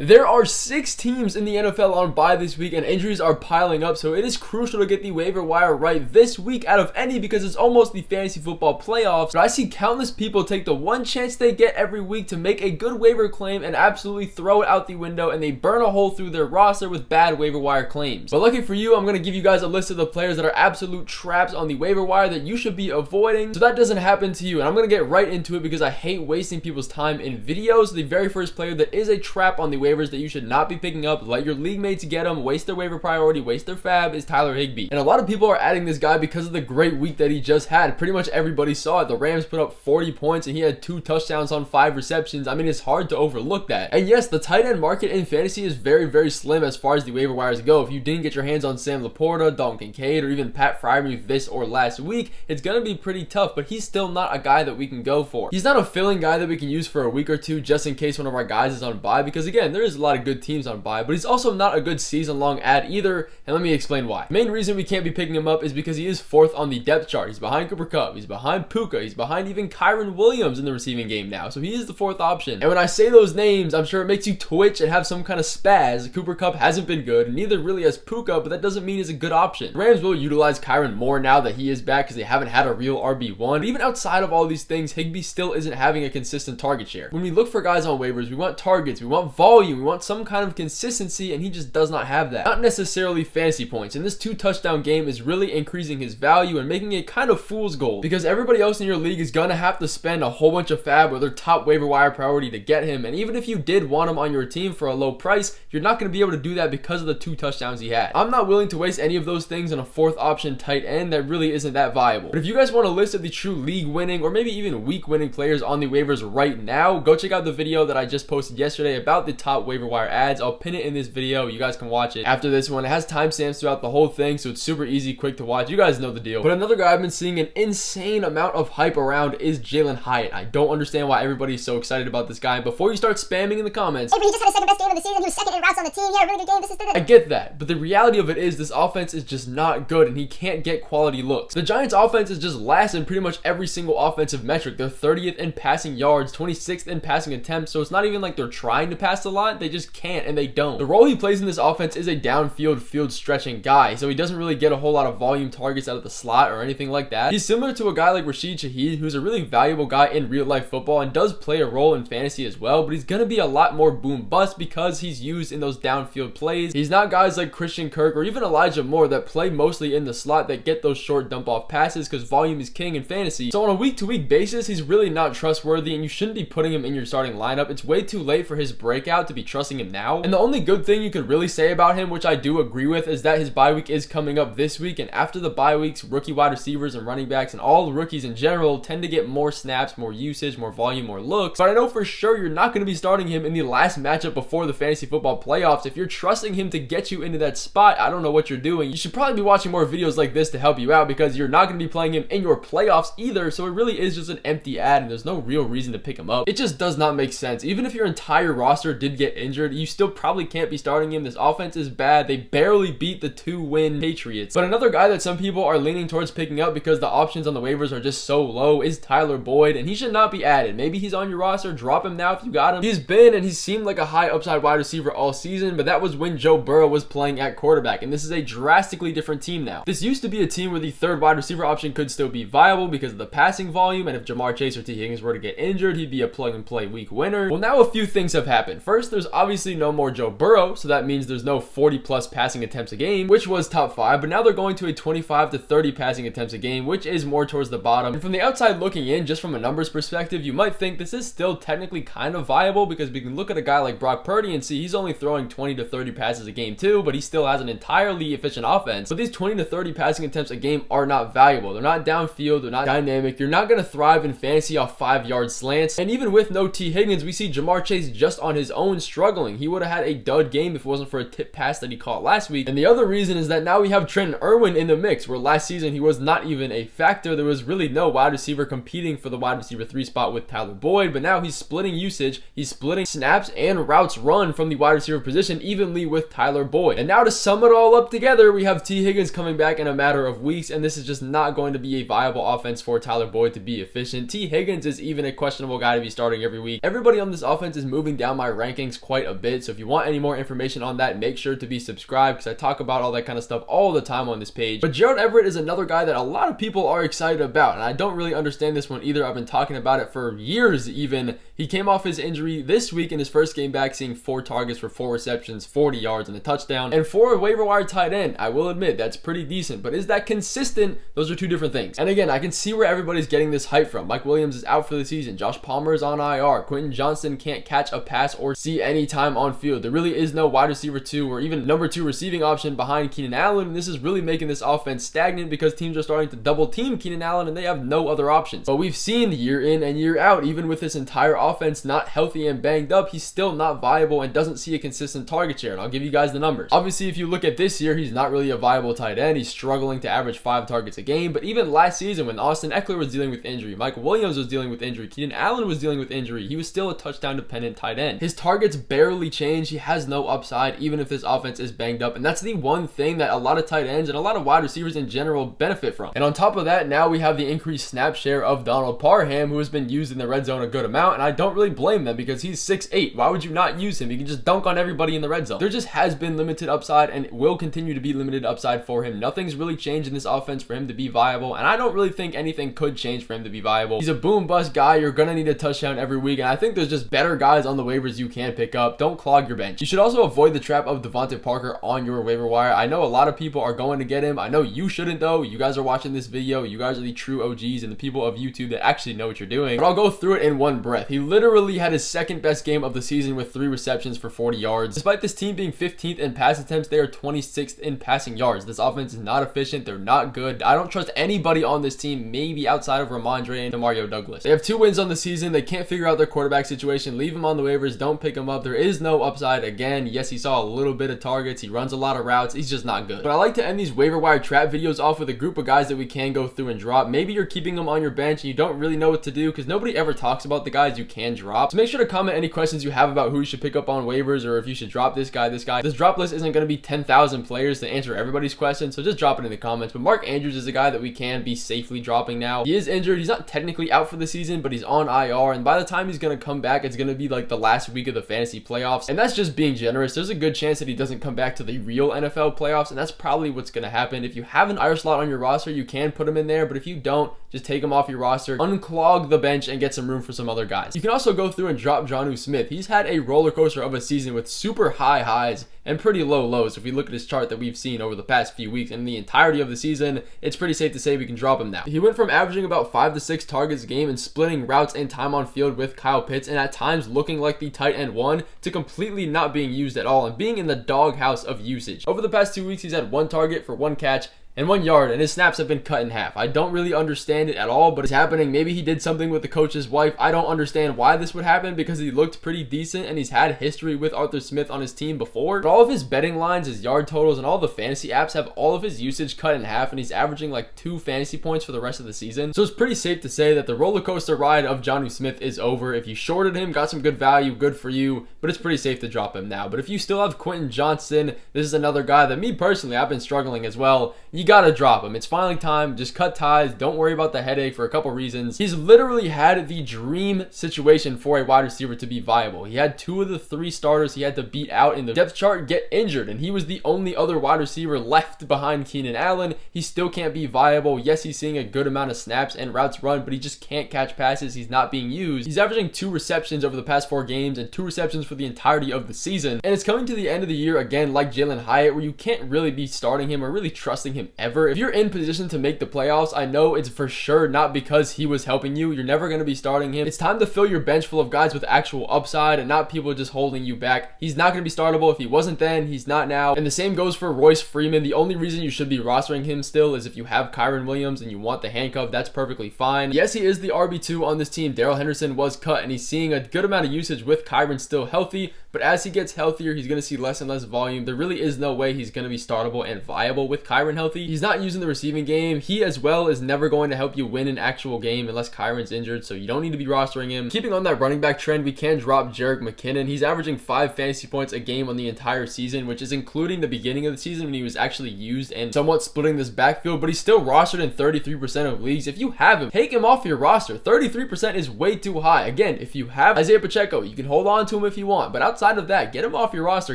There are 6 teams in the NFL on bye this week, and injuries are piling up, so it is crucial to get the waiver wire right this week out of any, because it's almost the fantasy football playoffs. But I see countless people take the one chance they get every week to make a good waiver claim and absolutely throw it out the window, and they burn a hole through their roster with bad waiver wire claims. But lucky for you, I'm going to give you guys a list of the players that are absolute traps on the waiver wire that you should be avoiding so that doesn't happen to you. And I'm going to get right into it because I hate wasting people's time in videos. The very first player that is a trap on the waivers that you should not be picking up, let your league mates get him, waste their waiver priority, waste their fab, is Tyler Higbee. And a lot of people are adding this guy because of the great week that he just had. Pretty much everybody saw it. The Rams put up 40 points and he had 2 touchdowns on 5 receptions. I mean, it's hard to overlook that. And yes, the tight end market in fantasy is very, very slim as far as the waiver wires go. If you didn't get your hands on Sam Laporta, Dalton Kincaid, or even Pat Freiermuth this or last week, it's going to be pretty tough, but he's still not a guy that we can go for. He's not a filling guy that we can use for a week or two just in case one of our guys is on bye, because again, there is a lot of good teams on bye, but he's also not a good season-long ad either, and let me explain why. The main reason we can't be picking him up is because he is 4th on the depth chart. He's behind Cooper Kupp, he's behind Puka, he's behind even Kyren Williams in the receiving game now, so he is the 4th option. And when I say those names, I'm sure it makes you twitch and have some kind of spaz. Cooper Kupp hasn't been good, and neither really has Puka, but that doesn't mean he's a good option. The Rams will utilize Kyren more now that he is back because they haven't had a real RB1, but even outside of all these things, Higbee still isn't having a consistent target share. When we look for guys on waivers, we want targets, we want volume, we want some kind of consistency, and he just does not have that. Not necessarily fantasy points, and this 2 touchdown game is really increasing his value and making it kind of fool's gold, because everybody else in your league is gonna have to spend a whole bunch of fab or their top waiver wire priority to get him, and even if you did want him on your team for a low price, you're not going to be able to do that because of the 2 touchdowns he had. I'm not willing to waste any of those things on a 4th option tight end that really isn't that viable. But if you guys want a list of the true league winning or maybe even week winning players on the waivers right now, go check out the video that I just posted yesterday about the top waiver wire ads. I'll pin it in this video. You guys can watch it after this one. It has timestamps throughout the whole thing, so it's super easy, quick to watch. You guys know the deal. But another guy I've been seeing an insane amount of hype around is Jalin Hyatt. I don't understand why everybody's so excited about this guy. Before you start spamming in the comments, hey, but he just had his 2nd best game of the season. He was 2nd in routes on the team. He had a really good game. This is the... I get that, but the reality of it is this offense is just not good and he can't get quality looks. The Giants offense is just last in pretty much every single offensive metric. They're 30th in passing yards, 26th in passing attempts, so it's not even like they're trying to pass a lot. They just can't, and they don't. The role he plays in this offense is a downfield, field stretching guy, so he doesn't really get a whole lot of volume targets out of the slot or anything like that. He's similar to a guy like Rashid Shaheed, who's a really valuable guy in real life football and does play a role in fantasy as well, but he's gonna be a lot more boom bust because he's used in those downfield plays. He's not guys like Christian Kirk or even Elijah Moore that play mostly in the slot that get those short dump off passes because volume is king in fantasy. So on a week to week basis, he's really not trustworthy and you shouldn't be putting him in your starting lineup. It's way too late for his breakout to be trusting him now. And the only good thing you could really say about him, which I do agree with, is that his bye week is coming up this week, and after the bye weeks, rookie wide receivers and running backs and all the rookies in general tend to get more snaps, more usage, more volume, more looks. But I know for sure you're not going to be starting him in the last matchup before the fantasy football playoffs. If you're trusting him to get you into that spot, I don't know what you're doing. You should probably be watching more videos like this to help you out because you're not going to be playing him in your playoffs either, so it really is just an empty ad and there's no real reason to pick him up. It just does not make sense. Even if your entire roster did get injured, you still probably can't be starting him. This offense is bad. They barely beat the 2-win Patriots. But another guy that some people are leaning towards picking up because the options on the waivers are just so low is Tyler Boyd, and he should not be added. Maybe he's on your roster, drop him now if you got him. He's been and he's seemed like a high upside wide receiver all season, but that was when Joe Burrow was playing at quarterback, and this is a drastically different team now. This used to be a team where the 3rd wide receiver option could still be viable because of the passing volume, and if Jamar Chase or T. Higgins were to get injured, he'd be a plug and play week winner. Well, now a few things have happened. First, there's obviously no more Joe Burrow, so that means there's no 40 plus passing attempts a game, which was top 5, but now they're going to a 25 to 30 passing attempts a game, which is more towards the bottom. And from the outside looking in, just from a numbers perspective, you might think this is still technically kind of viable because we can look at a guy like Brock Purdy and see he's only throwing 20 to 30 passes a game too, but he still has an entirely efficient offense. But these 20 to 30 passing attempts a game are not valuable. They're not downfield, they're not dynamic. You're not going to thrive in fantasy off 5-yard slants. And even with no T. Higgins, we see Jamar Chase just on his own struggling. He would have had a dud game if it wasn't for a tip pass that he caught last week. And the other reason is that now we have Trenton Irwin in the mix, where last season he was not even a factor. There was really no wide receiver competing for the wide receiver 3 spot with Tyler Boyd, but now he's splitting usage. He's splitting snaps and routes run from the wide receiver position evenly with Tyler Boyd. And now to sum it all up together, we have T. Higgins coming back in a matter of weeks, and this is just not going to be a viable offense for Tyler Boyd to be efficient. T. Higgins is even a questionable guy to be starting every week. Everybody on this offense is moving down my rankings rankings quite a bit. So if you want any more information on that, make sure to be subscribed because I talk about all that kind of stuff all the time on this page. But Gerald Everett is another guy that a lot of people are excited about, and I don't really understand this one either. I've been talking about it for years even. He came off his injury this week in his first game back, seeing 4 targets for 4 receptions, 40 yards, and a touchdown. And for a waiver wire tight end, I will admit that's pretty decent, but is that consistent? Those are two different things. And again, I can see where everybody's getting this hype from. Mike Williams is out for the season. Josh Palmer is on IR. Quinten Johnston can't catch a pass or see any time on field. There really is no wide receiver 2 or even number 2 receiving option behind Keenan Allen, and this is really making this offense stagnant because teams are starting to double team Keenan Allen and they have no other options. But we've seen year in and year out, even with this entire offense not healthy and banged up, he's still not viable and doesn't see a consistent target share. And I'll give you guys the numbers. Obviously, if you look at this year, he's not really a viable tight end. He's struggling to average 5 targets a game. But even last season, when Austin Eckler was dealing with injury, Mike Williams was dealing with injury, Keenan Allen was dealing with injury, he was still a touchdown dependent tight end. His targets barely change. He has no upside, even if this offense is banged up. And that's the one thing that a lot of tight ends and a lot of wide receivers in general benefit from. And on top of that, now we have the increased snap share of Donald Parham, who has been used in the red zone a good amount. And I don't really blame them because he's 6'8". Why would you not use him? He can just dunk on everybody in the red zone. There just has been limited upside and will continue to be limited upside for him. Nothing's really changed in this offense for him to be viable, and I don't really think anything could change for him to be viable. He's a boom bust guy. You're gonna need a touchdown every week, and I think there's just better guys on the waivers you can pick up. Don't clog your bench. You should also avoid the trap of DeVante Parker on your waiver wire. I know a lot of people are going to get him. I know you shouldn't though. You guys are watching this video. You guys are the true OGs and the people of YouTube that actually know what you're doing. But I'll go through it in one breath. He literally had his second best game of the season with 3 receptions for 40 yards. Despite this team being 15th in pass attempts, they are 26th in passing yards. This offense is not efficient. They're not good. I don't trust anybody on this team, maybe outside of Ramondre and Mario Douglas. They have 2 wins on the season. They can't figure out their quarterback situation. Leave him on the waivers. Don't pick him up. There is no upside. Again, yes, he saw a little bit of targets. He runs a lot of routes. He's just not good. But I like to end these waiver wire trap videos off with a group of guys that we can go through and drop. Maybe you're keeping them on your bench and you don't really know what to do because nobody ever talks about the guys you can drop. So make sure to comment any questions you have about who you should pick up on waivers or if you should drop this guy. This drop list isn't going to be 10,000 players to answer everybody's questions, so just drop it in the comments. But Mark Andrews is a guy that we can be safely dropping now. He is injured. He's not technically out for the season, but he's on IR, and by the time he's going to come back, it's going to be like the last week of the fantasy playoffs, and that's just being generous. There's a good chance that he doesn't come back to the real NFL playoffs, and that's probably what's going to happen. If you have an IR slot on your roster, you can put him in there, but if you don't, just take him off your roster, unclog the bench, and get some room for some other guys. You can also go through and drop Jonnu Smith. He's had a roller coaster of a season with super high highs and pretty low lows. If we look at his chart that we've seen over the past few weeks and the entirety of the season, it's pretty safe to say we can drop him now. He went from averaging about 5 to 6 targets a game and splitting routes and time on field with Kyle Pitts, and at times looking like the tight end 1, to completely not being used at all and being in the doghouse of usage. Over the past 2 weeks, he's had 1 target for 1 catch and 1 yard, and his snaps have been cut in half. I don't really understand it at all, but it's happening. Maybe he did something with the coach's wife. I don't understand why this would happen because he looked pretty decent and he's had history with Arthur Smith on his team before. But all of his betting lines, his yard totals, and all the fantasy apps have all of his usage cut in half, and he's averaging like 2 fantasy points for the rest of the season. So it's pretty safe to say that the roller coaster ride of Jonnu Smith is over. If you shorted him, got some good value, good for you, but it's pretty safe to drop him now. But if you still have Quinten Johnston, this is another guy that me personally, I've been struggling as well. You gotta drop him. It's finally time. Just cut ties. Don't worry about the headache for a couple reasons. He's literally had the dream situation for a wide receiver to be viable. He had 2 of the 3 starters he had to beat out in the depth chart get injured, and he was the only other wide receiver left behind Keenan Allen. He still can't be viable. Yes, he's seeing a good amount of snaps and routes run, but he just can't catch passes. He's not being used. He's averaging 2 receptions over the past 4 games and 2 receptions for the entirety of the season. And it's coming to the end of the year again, like Jalin Hyatt, where you can't really be starting him or really trusting him ever. If you're in position to make the playoffs, I know it's for sure not because he was helping you. You're never going to be starting him. It's time to fill your bench full of guys with actual upside and not people just holding you back. He's not going to be startable. If he wasn't then, he's not now. And the same goes for Royce Freeman. The only reason you should be rostering him still is if you have Kyren Williams and you want the handcuff. That's perfectly fine. Yes, he is the RB2 on this team. Darrell Henderson was cut and he's seeing a good amount of usage with Kyren still healthy, but as he gets healthier, he's going to see less and less volume. There really is no way he's going to be startable and viable with Kyren healthy. healthy. He's not using the receiving game. He as well is never going to help you win an actual game unless Kyron's injured, so you don't need to be rostering him. Keeping on that running back trend, we can drop Jerrick McKinnon. He's averaging 5 fantasy points a game on the entire season, which is including the beginning of the season when he was actually used and somewhat splitting this backfield, but he's still rostered in 33% of leagues. If you have him, take him off your roster. 33% is way too high. Again, if you have Isaiah Pacheco, you can hold on to him if you want, but outside of that, get him off your roster,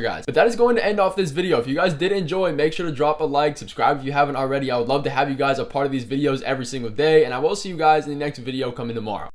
guys. But that is going to end off this video. If you guys did enjoy, make sure to drop a like, subscribe if you haven't already. I would love to have you guys a part of these videos every single day, and I will see you guys in the next video coming tomorrow.